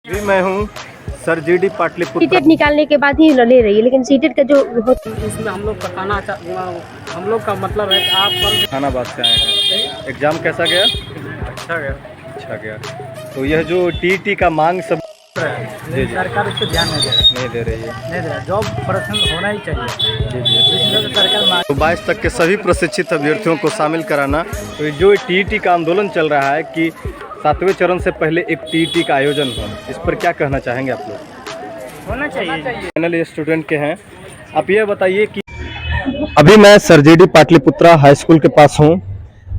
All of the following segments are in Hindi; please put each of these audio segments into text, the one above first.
भी मैं हूँ सर जीडी पाटलिपुत्र। सीटेट निकालने के बाद ही ले रही है, लेकिन सीटेट का जो इसमें हम लोग बताना हम लोग का मतलब है कि आप जहानाबाद से आए हैं। एग्ज़ाम कैसा गया? अच्छा गया। अच्छा गया। तो यह जो टीटी का मांग सब जी सरकार इस पर ध्यान नहीं दे रही है। नहीं दे रहा। जॉब प्रोफेशनल होना ही चाहिए। जी जी। इसलिए सरकार तो 22 तक के सभी प्रशिक्षित अभ्यर्थियों को शामिल कराना। तो जो टीटी का आंदोलन चल रहा है कि 7वें चरण से पहले एक टीटी का आयोजन हो, इस पर क्या कहना चाहेंगे आप लोग? होना चाहिए। फाइनल स्टूडेंट के हैं, आप ये बताइए कि अभी मैं sir GD Pataliputra high school के पास हूँ।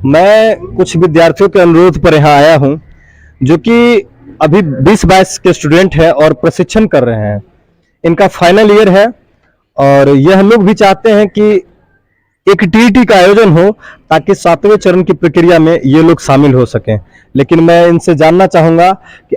मैं कुछ विद्यार्थियों के अनुरोध पर यहाँ आया हूँ जो कि अभी 20-22 के स्टूडेंट हैं और प्रशिक्षण कर रहे हैं। इनका फाइनल ईयर है और यह लोग भी चाहते हैं कि एक टीटी का आयोजन हो ताकि 7वें चरण की प्रक्रिया में ये लोग शामिल हो सकें। लेकिन मैं इनसे जानना चाहूँगा कि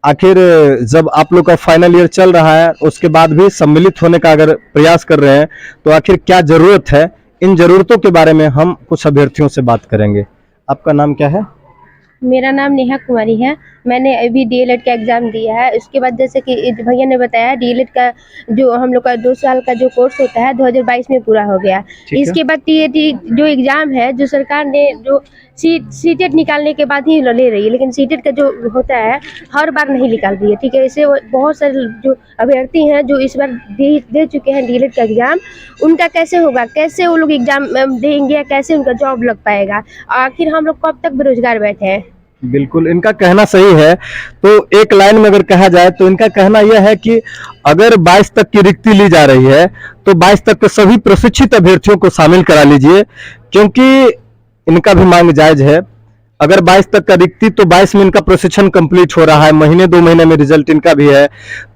आखिर जब आप लोग का फाइनल ईयर चल रहा है उसके बाद भी सम्मिलित होने का अगर प्रयास कर रहे हैं तो आखिर क्या ज़रूरत है, इन ज़रूरतों के बारे में हम कुछ अभ्यर्थियों से बात करेंगे। आपका नाम क्या है? मेरा नाम नेहा कुमारी है। मैंने अभी डीएलएड का एग्ज़ाम दिया है। उसके बाद जैसे कि भैया ने बताया, डीएलएड का जो हम लोग का 2 साल का जो कोर्स होता है 2022 में पूरा हो गया। इसके बाद टीटी जो एग्ज़ाम है, जो सरकार ने जो सीटेट निकालने के बाद ही ले रही है, लेकिन सीटेट का जो होता है हर बार नहीं निकाल रही है। ठीक है, इससे बहुत सारे जो अभ्यर्थी हैं जो इस बार दे चुके हैं डीएलएड का एग्ज़ाम, उनका कैसे होगा, कैसे वो लोग एग्ज़ाम देंगे, कैसे उनका जॉब लग पाएगा? आखिर हम लोग कब तक बेरोजगार बैठे हैं? बिल्कुल, इनका कहना सही है। तो एक लाइन में अगर कहा जाए तो इनका कहना यह है कि अगर 22 तक की रिक्ति ली जा रही है तो 22 तक के सभी प्रशिक्षित अभ्यर्थियों को शामिल करा लीजिए, क्योंकि इनका भी मांग जायज है। अगर 22 तक का रिक्ति तो 22 में इनका प्रशिक्षण कंप्लीट हो रहा है, महीने 2 महीने में रिजल्ट इनका भी है,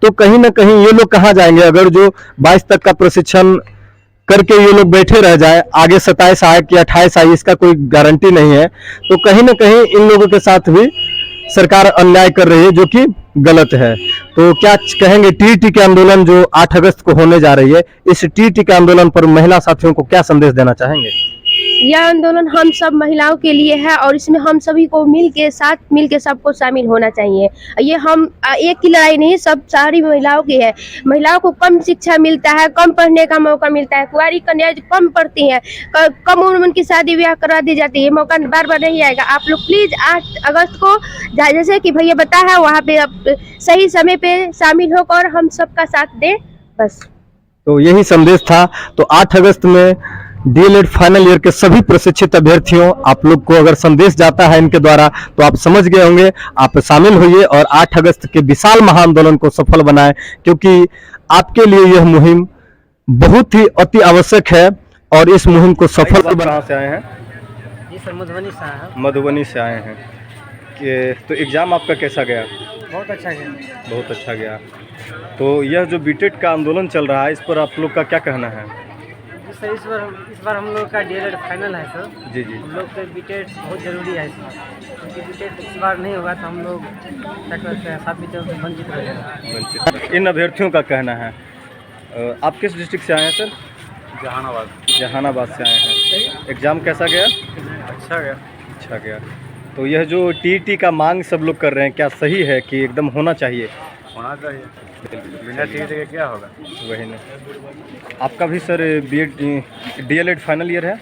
तो कहीं ना कहीं ये लोग कहाँ जाएंगे? अगर जो 22 तक का प्रशिक्षण करके ये लोग बैठे रह जाए, आगे 27 आए कि 28 आए इसका कोई गारंटी नहीं है, तो कहीं ना कहीं इन लोगों के साथ भी सरकार अन्याय कर रही है जो कि गलत है। तो क्या कहेंगे, टीटी के आंदोलन जो 8 अगस्त को होने जा रही है, इस टीटी के आंदोलन पर महिला साथियों को क्या संदेश देना चाहेंगे? यह आंदोलन हम सब महिलाओं के लिए है और इसमें हम सभी को साथ मिल के सबको शामिल होना चाहिए। ये हम एक की लड़ाई नहीं, सब सारी महिलाओं की है। महिलाओं को कम शिक्षा मिलता है, कम पढ़ने का मौका मिलता है, कुंवारी कन्याएं कम पढ़ती हैं, कम उम्र में उनकी शादी ब्याह करा दी जाती है। मौका बार बार नहीं आएगा। आप लोग प्लीज 8 अगस्त को जैसे कि भैया बताया है वहाँ पे सही समय पे शामिल होकर हम सबका साथ दें, बस। तो यही संदेश था। तो 8 अगस्त में डीएलएड फाइनल ईयर के सभी प्रशिक्षित अभ्यर्थियों, आप लोग को अगर संदेश जाता है इनके द्वारा तो आप समझ गए होंगे। आप शामिल होइए और 8 अगस्त के विशाल महाआंदोलन को सफल बनाएं, क्योंकि आपके लिए यह मुहिम बहुत ही अति आवश्यक है और इस मुहिम को सफल कहाँ से आए हैं? जी सर, मधुबनी से आए हैं। मधुबनी से आए हैं कि तो एग्ज़ाम आपका कैसा गया? बहुत अच्छा गया। बहुत अच्छा गया। तो यह जो बीटेड का आंदोलन चल रहा है, इस पर आप लोग का क्या कहना है? सर, इस बार हम लोग का डीएलएड फाइनल है सर। जी जी। हम लोग के बीटेड बहुत ज़रूरी है इस बार, क्योंकि बीटेड इस बार नहीं होगा तो हम लोग क्या कहते हैं 7वीं चरण से वंचित रह जाएगा। इन अभ्यर्थियों का कहना है। आप किस डिस्ट्रिक्ट से आए हैं सर? जहानाबाद। जहानाबाद से आए हैं। एग्ज़ाम कैसा गया? अच्छा गया। अच्छा गया। तो यह जो टीटी का मांग सब लोग कर रहे हैं, क्या सही है कि एकदम होना चाहिए? होना चाहिए, बिना टीटी के क्या होगा? वही नहीं। आपका भी सर डीएलएड फाइनल ईयर है,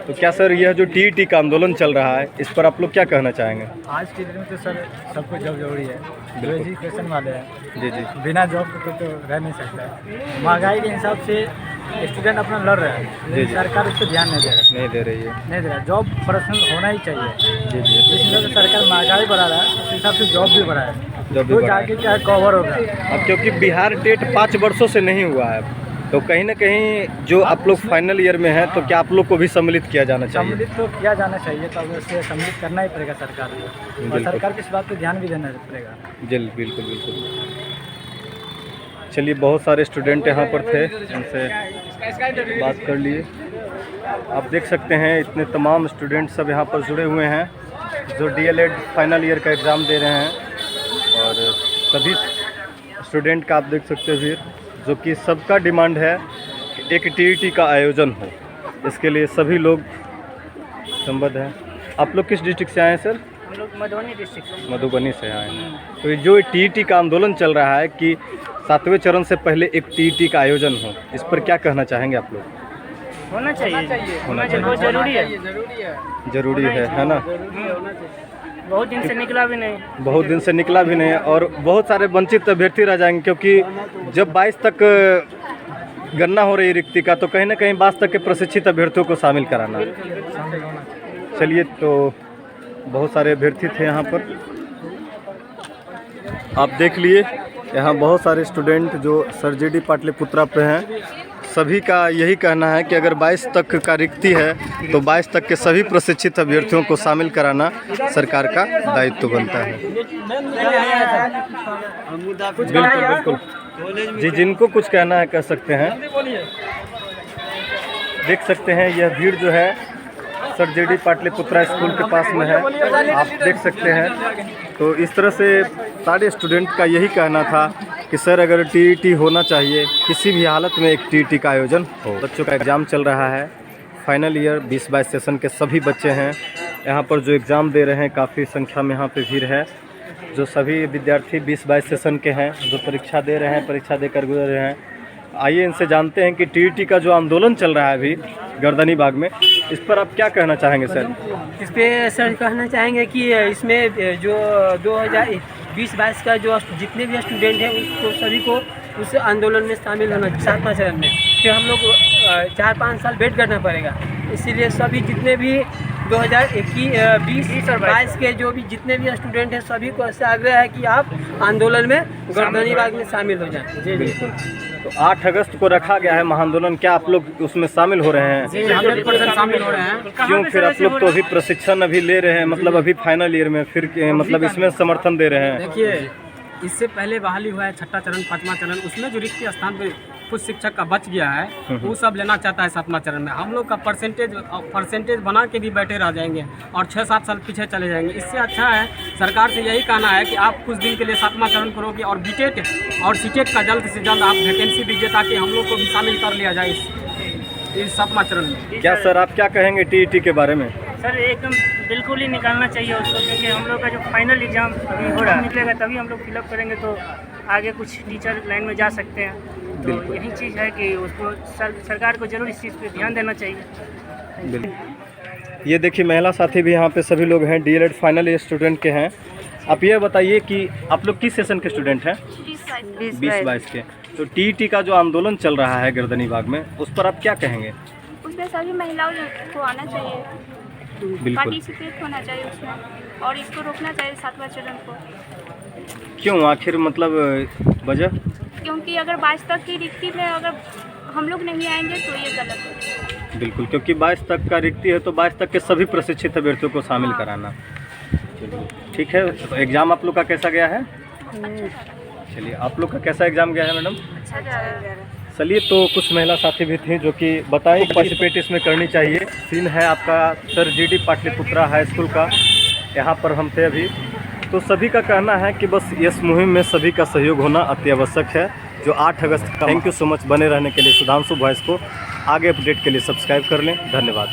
तो क्या सर यह जो टीटी का आंदोलन चल रहा है इस पर आप लोग क्या कहना चाहेंगे? आज के दिन में तो सर सबको जॉब जरूरी है। जो एजुकेशन वाले हैं जी जी। बिना जॉब के तो रह नहीं सकता है। महंगाई के हिसाब से स्टूडेंट अपना लड़ रहे हैं, लेकिन सरकार उस पर ध्यान नहीं दे रही है। जॉब प्रोफेशनल होना ही चाहिए। जी जी। इसलिए तो सरकार महंगाई बढ़ा रहा है, उस हिसाब से जॉब भी बढ़ा है, तो जाके क्या कवर होगा। अब क्योंकि बिहार टेट 5 वर्षों से नहीं हुआ है, तो कहीं ना कहीं जो आप लोग फाइनल ईयर में हैं, तो क्या आप लोग को भी सम्मिलित किया जाना चाहिए? सम्मिलित तो किया जाना चाहिए, तो उससे सम्मिलित करना ही पड़ेगा सरकार को, और सरकार को इस बात पर ध्यान भी देना पड़ेगा। जी बिल्कुल बिल्कुल। चलिए, बहुत सारे स्टूडेंट यहाँ पर थे, उनसे बात कर लिए। आप देख सकते हैं इतने तमाम स्टूडेंट सब यहाँ पर जुड़े हुए हैं जो डीएलएड फाइनल ईयर का एग्ज़ाम दे रहे हैं, और सभी स्टूडेंट का आप देख सकते हैं फिर, जो कि सबका डिमांड है कि एक टीटी का आयोजन हो। इसके लिए सभी लोग संबद्ध हैं। आप लोग किस डिस्ट्रिक्ट से आए हैं सर? हम लोग मधुबनी डिस्ट्रिक्ट से। मधुबनी से आए हैं। तो ये जो टीईटी का आंदोलन चल रहा है कि 7वें चरण से पहले एक टीईटी का आयोजन हो, इस पर क्या कहना चाहेंगे आप लोग? होना चाहिए, होना चाहिए, बहुत जरूरी है, जरूरी है ना? बहुत दिन से निकला भी नहीं, बहुत दिन से निकला भी नहीं और बहुत सारे वंचित अभ्यर्थी रह जाएंगे, क्योंकि जब 22 तक गणना हो रही रिक्ति का तो कहीं ना कहीं 22 तक के प्रशिक्षित अभ्यर्थियों को शामिल कराना। चलिए, तो बहुत सारे अभ्यर्थी थे यहाँ पर, आप देख लिए यहाँ बहुत सारे स्टूडेंट जो सर जी डी पाटलिपुत्रा पे हैं, सभी का यही कहना है कि अगर 22 तक का रिक्ति है तो 22 तक के सभी प्रशिक्षित अभ्यर्थियों को शामिल कराना सरकार का दायित्व बनता है। बिल्कुल बिल्कुल जी, जिनको कुछ कहना है कह सकते हैं। देख सकते हैं यह भीड़ जो है sir G D Pataliputra school के पास में है, आप देख सकते हैं। तो इस तरह से सारे स्टूडेंट का यही कहना था कि सर अगर टीईटी होना चाहिए, किसी भी हालत में एक टीईटी का आयोजन हो। बच्चों का एग्ज़ाम चल रहा है, फाइनल ईयर 20-22 सेशन के सभी बच्चे हैं यहाँ पर जो एग्ज़ाम दे रहे हैं। काफ़ी संख्या में यहाँ पे भीड़ है। जो सभी विद्यार्थी 20-22 सेशन के हैं जो परीक्षा दे रहे हैं, परीक्षा देकर गुजर रहे हैं। आइए इनसे जानते हैं कि टीईटी का जो आंदोलन चल रहा है अभी गर्दनी बाग में, इस पर आप क्या कहना चाहेंगे सर? इस पर सर कहना चाहेंगे कि इसमें जो 2020-22 का जो जितने भी स्टूडेंट हैं उसको सभी को उस आंदोलन में शामिल होना 7वां चरण में। फिर हम लोग 4-5 साल वेट करना पड़ेगा, इसीलिए सभी जितने भी 2021-20 और 22 के जो भी जितने भी स्टूडेंट हैं सभी को ऐसे आग्रह है कि आप आंदोलन में गर्दनी बाग में शामिल हो जाएं। जी बिल्कुल। तो 8 अगस्त को रखा गया है महाआंदोलन, क्या आप लोग उसमें शामिल हो रहे हैं? जी 100% शामिल हो रहे हैं। क्यों फिर आप लोग तो अभी प्रशिक्षण अभी ले रहे हैं, मतलब अभी फाइनल ईयर में, फिर मतलब इसमें समर्थन दे रहे हैं? देखिए, इससे पहले बहाली हुआ है 6वां चरण 5वां चरण, उसमें जो रिक्त स्थान पे कुछ शिक्षक का बच गया है वो सब लेना चाहता है 7वां चरण में। हम लोग का परसेंटेज बना के भी बैठे रह जाएंगे और 6-7 साल पीछे चले जाएंगे। इससे अच्छा है, सरकार से यही कहना है कि आप कुछ दिन के लिए 7वां चरण करोगे और बीटेट और सीटेट का जल्द से जल्द आप वैकेंसी दीजिए ताकि हम लोग को भी शामिल कर लिया जाए इस 7वां चरण में। क्या सर आप क्या कहेंगे टीईटी के बारे में? सर एकदम बिल्कुल ही निकालना चाहिए उसको, क्योंकि हम लोग का जो फाइनल एग्जाम अभी हो रहा है निकलेगा तभी हम लोग फिलअप करेंगे तो आगे कुछ टीचर लाइन में जा सकते हैं। तो यही चीज़ है कि उसको सरकार को जरूर इस चीज़ पे ध्यान देना चाहिए। बिल्कुल। ये देखिए महिला साथी भी यहाँ पे सभी लोग हैं, डीएलएड फाइनल ईयर स्टूडेंट के हैं। आप ये बताइए कि आप लोग किस सेशन के स्टूडेंट हैं? 20-22 के। तो टीईटी का जो आंदोलन चल रहा है गर्दनी बाग में, उस पर आप क्या कहेंगे? उसमें सभी महिलाओं को आना चाहिए, बिल्कुल। पार्टिसिपेट होना चाहिए उसमें और इसको रोकना चाहिए 7वां चरण को। क्यों, आखिर मतलब वजह? क्योंकि अगर 22 तक की रिक्ति में अगर हम लोग नहीं आएंगे तो ये गलत है। बिल्कुल, क्योंकि 22 तक का रिक्ति है तो 22 तक के सभी प्रशिक्षित अभ्यर्थियों को शामिल कराना। ठीक है, तो एग्ज़ाम आप लोग का कैसा गया है? चलिए, आप लोग का कैसा एग्ज़ाम गया है मैडम? अच्छा जा रहा है। चलिए, तो कुछ महिला साथी भी थी जो कि बताएं पार्टिसिपेट इसमें करनी चाहिए। सीन है आपका sir G D Pataliputra high school का, यहाँ पर हम थे अभी। तो सभी का कहना है कि बस इस मुहिम में सभी का सहयोग होना अति आवश्यक है, जो 8 अगस्त का। थैंक यू सो मच बने रहने के लिए। सुधांशु वॉइस को आगे अपडेट के लिए सब्सक्राइब कर लें। धन्यवाद।